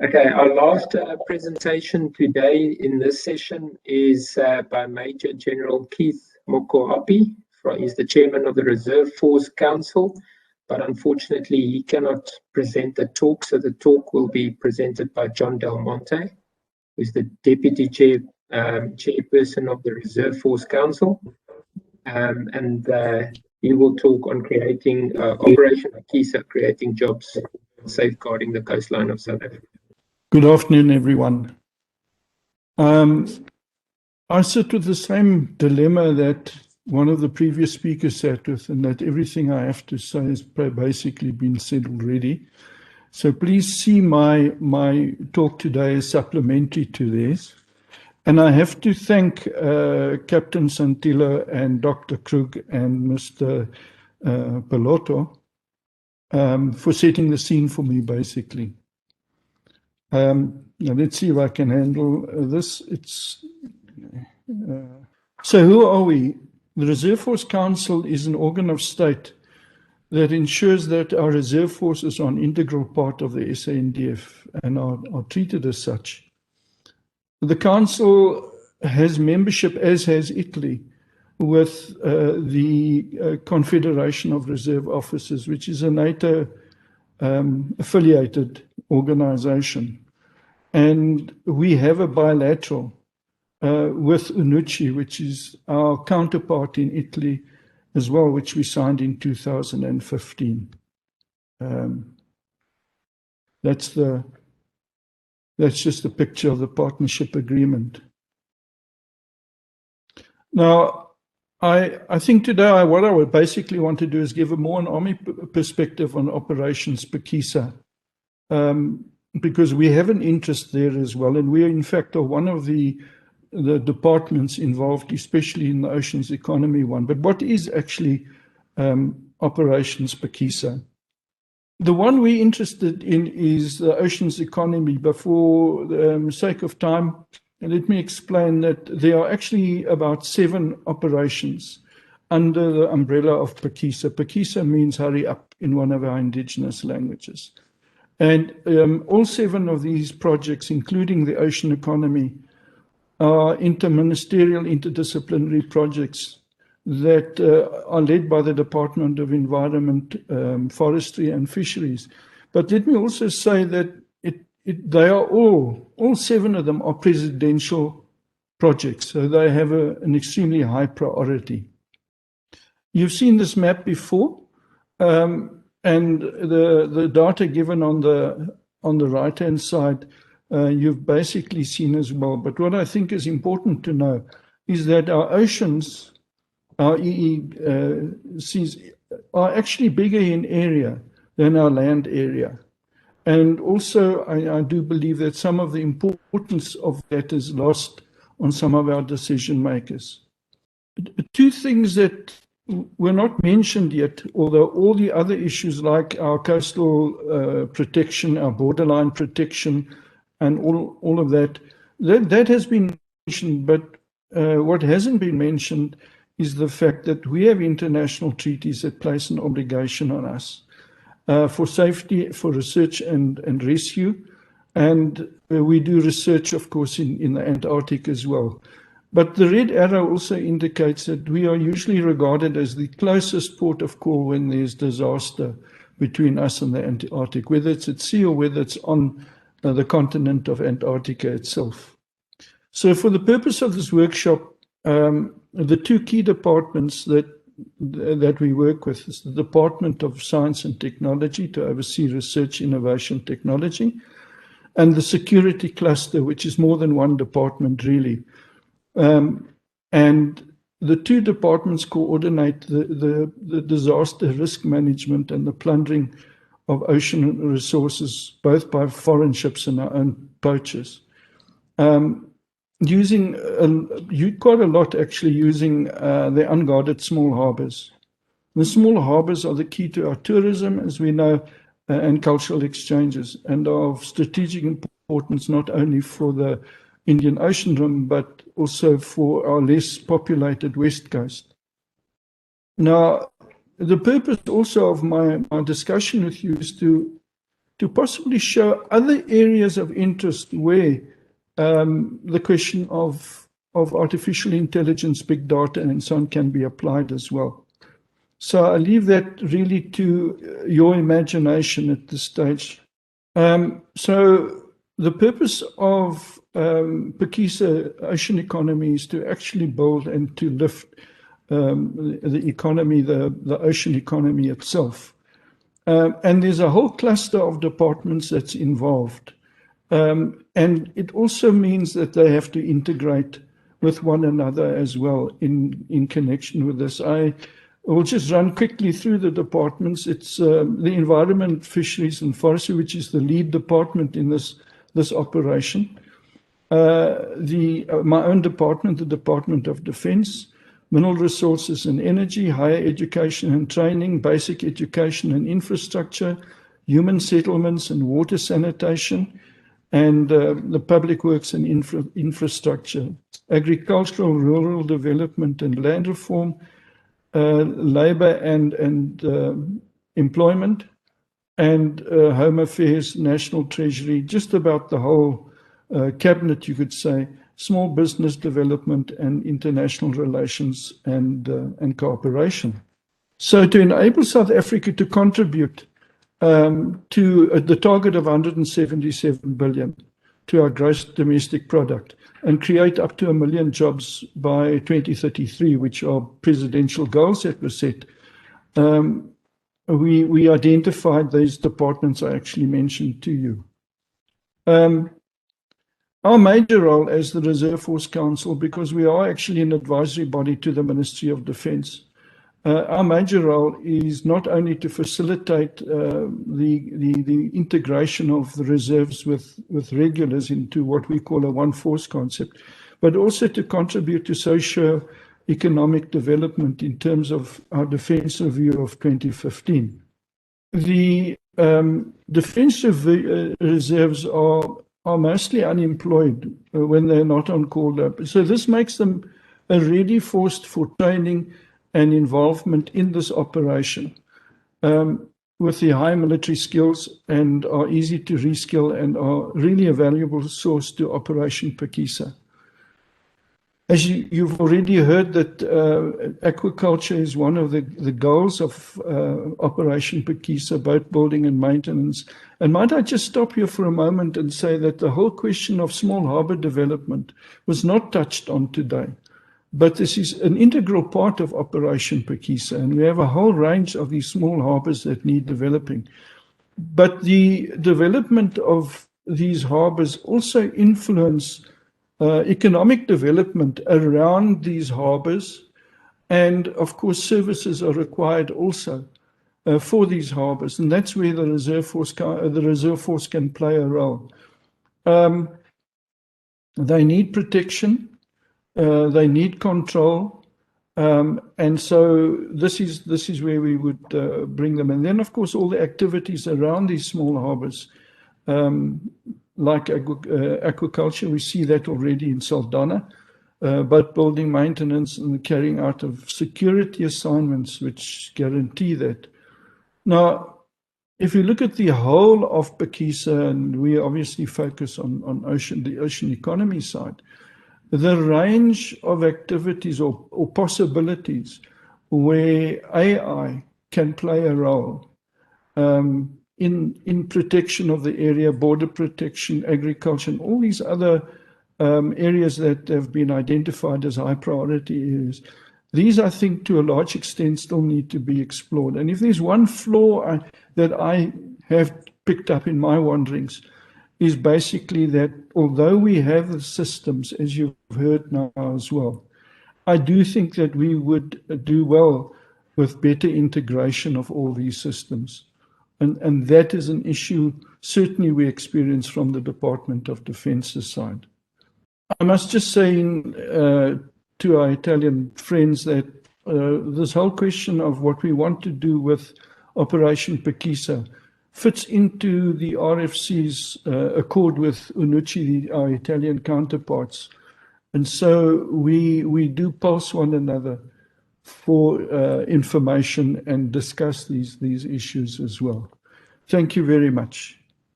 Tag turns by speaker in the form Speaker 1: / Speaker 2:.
Speaker 1: Okay, our last presentation today in this session is by Major General Keith Mokoape. He's the chairman of the Reserve Force Council, but unfortunately he cannot present the talk, so the talk will be presented by John Del Monte, who's the deputy chairperson of the Reserve Force Council, and he will talk on creating Operation Akisa, creating jobs, safeguarding the coastline of South Africa.
Speaker 2: Good afternoon, everyone. I sit with the same dilemma that one of the previous speakers sat with, and that everything I have to say has basically been said already. So please see my talk today as supplementary to this. And I have to thank Captain Santilo and Dr. Krug and Mr. Pelotto for setting the scene for me, basically. Now let's see if I can handle this. So who are we? The Reserve Force Council is an organ of state that ensures that our reserve forces are an integral part of the SANDF and are treated as such. The council has membership, as has Italy, with the Confederation of Reserve Officers, which is a NATO affiliated organization. And we have a bilateral with UNUCI, which is our counterpart in Italy as well, which we signed in 2015. That's just a picture of the partnership agreement. Now, I think today what I would basically want to do is give an Army perspective on Operations Akisa, because we have an interest there as well, and we in fact are one of the departments involved, especially in the Oceans Economy one. But what is actually Operations Akisa? The one we're interested in is the Oceans Economy, but for the sake of time, let me explain that there are actually about 7 operations under the umbrella of Akisa. Akisa means hurry up in one of our indigenous languages. And all 7 of these projects, including the Ocean Economy, are interministerial, interdisciplinary projects that are led by the Department of Environment, Forestry and Fisheries. But let me also say that they are all 7 of them are presidential projects, so they have an extremely high priority. You've seen this map before, and the data given on the right-hand side, you've basically seen as well. But what I think is important to know is that our oceans, our EECs, are actually bigger in area than our land area. And also, I do believe that some of the importance of that is lost on some of our decision makers. 2 things that were not mentioned yet, although all the other issues like our coastal protection, our borderline protection, and all of that has been mentioned. But what hasn't been mentioned is the fact that we have international treaties that place an obligation on us for safety, for research and rescue. And we do research, of course, in the Antarctic as well. But the red arrow also indicates that we are usually regarded as the closest port of call when there's disaster between us and the Antarctic, whether it's at sea or whether it's on the continent of Antarctica itself. So for the purpose of this workshop, the 2 key departments that we work with is the Department of Science and Technology to oversee research, innovation, technology, and the Security Cluster, which is more than one department really. And the 2 departments coordinate the disaster risk management and the plundering of ocean resources, both by foreign ships and our own poachers. Using quite a lot actually using the unguarded small harbors. The small harbors are the key to our tourism, as we know, and cultural exchanges, and are of strategic importance not only for the Indian Ocean Rim, but also for our less populated West Coast. Now, the purpose also of my discussion with you is to to possibly show other areas of interest where the question of artificial intelligence, big data, and so on can be applied as well. So I leave that really to your imagination at this stage. So the purpose of Phakisa Ocean Economy is to actually build and to lift the economy, the ocean economy itself. And there's a whole cluster of departments that's involved. And it also means that they have to integrate with one another as well in connection with this. I will just run quickly through the departments. It's the Environment, Fisheries and Forestry, which is the lead department in this operation. My own department, the Department of Defence, Mineral Resources and Energy, Higher Education and Training, Basic Education and Infrastructure, Human Settlements and Water Sanitation, and the Public Works and Infrastructure, Agricultural, Rural Development and Land Reform, Labour and Employment, and Home Affairs, National Treasury, just about the whole cabinet, you could say, Small Business Development and International Relations and Cooperation. So to enable South Africa to contribute to the target of 177 billion to our gross domestic product and create up to 1 million jobs by 2033, which are presidential goals that were set, we identified these departments I actually mentioned to you. Our major role as the Reserve Force Council, because we are actually an advisory body to the Ministry of Defence, our major role is not only to facilitate the integration of the reserves with regulars into what we call a one force concept, but also to contribute to socio-economic development in terms of our Defence Review of 2015. The Defence reserves are mostly unemployed when they're not on call up. So this makes them a ready force for training and involvement in this operation with the high military skills, and are easy to reskill and are really a valuable source to Operation Phakisa. As you've already heard that aquaculture is one of the goals of Operation Phakisa, boat building and maintenance. And might I just stop here for a moment and say that the whole question of small harbour development was not touched on today. But this is an integral part of Operation Phakisa, and we have a whole range of these small harbours that need developing. But the development of these harbours also influence economic development around these harbours, and of course services are required also for these harbours, and that's where the Reserve Force can play a role. They need protection. They need control, and so this is where we would bring them. And then, of course, all the activities around these small harbours, like aquaculture, we see that already in Saldanha, boat building, maintenance, and the carrying out of security assignments, which guarantee that. Now, if you look at the whole of Phakisa, and we obviously focus on the ocean economy side, the range of activities or possibilities where AI can play a role in protection of the area, border protection, agriculture, and all these other areas that have been identified as high priority areas. These, I think, to a large extent, still need to be explored. And if there's one flaw that I have picked up in my wanderings, is basically that although we have the systems, as you've heard now as well, I do think that we would do well with better integration of all these systems. And that is an issue certainly we experience from the Department of Defence's side. I must just say to our Italian friends that this whole question of what we want to do with Operation Phakisa fits into the RFC's accord with UNUCI, our Italian counterparts. And so we do pulse one another for information and discuss these issues as well. Thank you very much.